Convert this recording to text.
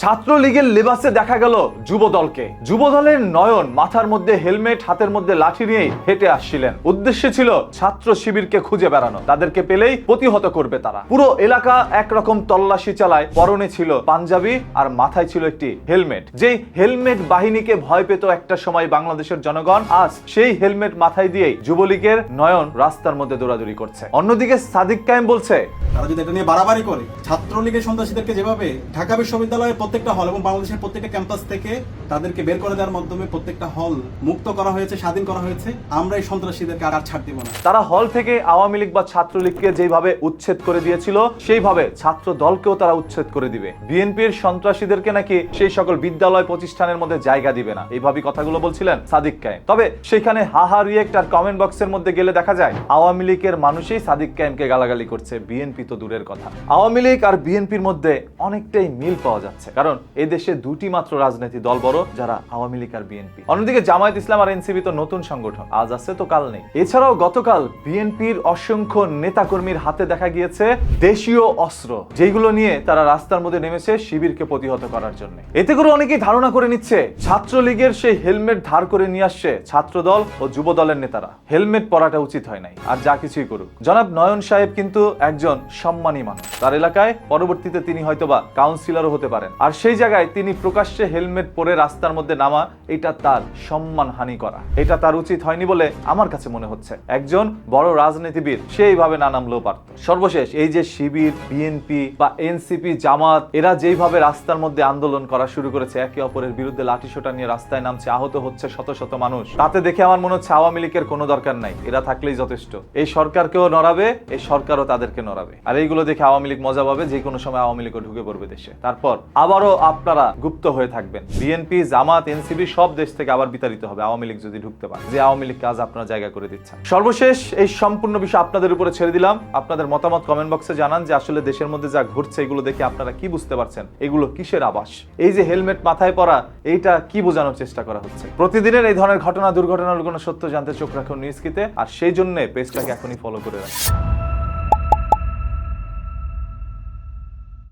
ছাত্রলীগের লেবাসে দেখা গেল যুবদলকে। যুবদলের নয়ন মাথার মধ্যে হেলমেট, হাতের মধ্যে লাঠি নিয়ে হেঁটে আসছিলেন। উদ্দেশ্য ছিল ছাত্র শিবিরকে খুঁজে বেড়ানো, তাদেরকে পেলেই প্রতিহত করবে তারা। পুরো এলাকা একরকম তল্লাশি চালায়। পরনে ছিল পাঞ্জাবি আর মাথায় ছিল একটি হেলমেট। যেই হেলমেট বাহিনীকে ভয় পেত একটা সময় বাংলাদেশের জনগণ, আজ সেই হেলমেট মাথায় দিয়েই যুবলীগের নয়ন রাস্তার মধ্যে দৌড়াদৌড়ি করছে। অন্যদিকে সাদিক কায়েম বলছে, তারা যদি এটা নিয়ে বাড়াবাড়ি করে, ছাত্রলীগের সন্ত্রাসীদেরকে যেভাবে ঢাকা বিশ্ববিদ্যালয়ের প্রত্যেকটা হল এবং বাংলাদেশের প্রত্যেকটা ক্যাম্পাস থেকে তাদেরকে বের করে দেওয়ার মাধ্যমে প্রত্যেকটা হল মুক্ত করা হয়েছে, স্বাধীন করা হয়েছে, আমরা এই সন্ত্রাসীদেরকে আর ছাড় দিব না। তারা হল থেকে আওয়ামী লীগ বা ছাত্রলীগকে যেভাবে উচ্ছেদ করে দিয়েছিল, সেইভাবে ছাত্র দলকেও তারা উচ্ছেদ করে দিবে। বিএনপির সন্ত্রাসীদেরকে নাকি সেই সকল বিদ্যালয় প্রতিষ্ঠানের মধ্যে জায়গা দিবে না, এইভাবে কথাগুলো বলছিলেন সাদিক কায়েম। তবে সেখানে হাহা রিয়েক্ট আর কমেন্ট বক্সের মধ্যে গেলে দেখা যায় আওয়ামী লীগের মানুষই সাদিক কায়েমকে গালাগালি করছে, বিএনপি তো দূরের কথা। আওয়ামী লীগ আর বিএনপির মধ্যে অনেকটাই মিল পাওয়া যাচ্ছে, কারণ এই দেশে দুটি মাত্র রাজনীতি দল বড়, যারা আওয়ামী লীগ আর বিএনপি। অন্যদিকে জামায়াত ইসলাম আর এনসিপি তো নতুন সংগঠন, আজ আছে তো কাল নেই। এছাড়াও গতকাল বিএনপির অসংখ্য নেতাকর্মীর হাতে দেখা গিয়েছে দেশীয় অস্ত্র, যেগুলো নিয়ে তারা রাস্তার মধ্যে নেমেছে শিবিরকে প্রতিহত করার জন্য। এতে করে অনেকেই ধারণা করে নিচ্ছে ছাত্রলীগের সেই হেলমেট ধার করে নিয়ে আসছে ছাত্রদল ও যুব দলের নেতারা। হেলমেট পরাটা উচিত হয় নাই, আর যা কিছুই করুক। জনাব নয়ন সাহেব কিন্তু একজন সম্মানী মানুষ, তার এলাকায় পরবর্তীতে তিনি হয়তোবা কাউন্সিলরও হতে পারেন, আর সেই জায়গায় তিনি প্রকাশ্যে হেলমেট পরে রাস্তার মধ্যে নামা, এটা তার সম্মান হানি করা, এটা তার উচিত হয়নি বলে আমার কাছে মনে হচ্ছে। একজন বড় রাজনীতিবিদ সেইভাবে না নামলেও পারত। সর্বশেষ এই যে শিবির, বিএনপি বা এনসিপি, জামাত, এরা যেইভাবে রাস্তার মধ্যে আন্দোলন করা শুরু করেছে, একে অপরের বিরুদ্ধে লাঠিসোঁটা নিয়ে রাস্তায় নামছে, আহত হচ্ছে শত শত মানুষ, তাতে দেখে আমার মনে হচ্ছে আওয়ামী লীগের কোনো দরকার নাই, এরা থাকলেই যথেষ্ট। এই সরকারকেও নড়াবে, এই সরকারও তাদেরকে নড়াবে, আর এইগুলো দেখে আওয়ামী লীগ মজা পাবে, যে কোনো সময় আওয়ামী লীগও ঢুকে পড়বে দেশে। তারপর আবারও আপনারা গুপ্ত হয়ে থাকবেন। বিএনপি, জামাত, এনসিপি সব দেশ থেকে আবার বিতাড়িত হবে আওয়ামী লীগ যদি ঢুকতে পারে, যে আওয়ামী লীগ কাজ আপনারা জায়গা করে দিচ্ছেন। সর্বশেষ এই সম্পূর্ণ বিষয় আপনাদের উপরে ছেড়ে দিলাম। আপনাদের মতামত কমেন্ট বক্সে জানান যে আসলে দেশের মধ্যে যা ঘটছে এগুলো দেখে আপনারা কি বুঝতে পারছেন, এগুলো কিসের আভাস? এই যে হেলমেট মাথায় পরা, এইটা কি বোঝানোর চেষ্টা করা হচ্ছে? প্রতিদিনের এই ধরনের ঘটনা, দুর্ঘটনার কোনো সত্য জানতে চোখ রাখুন নিউজকিতে, আর সেই জন্য পেজটাকে এখনই ফলো করে রাখুন।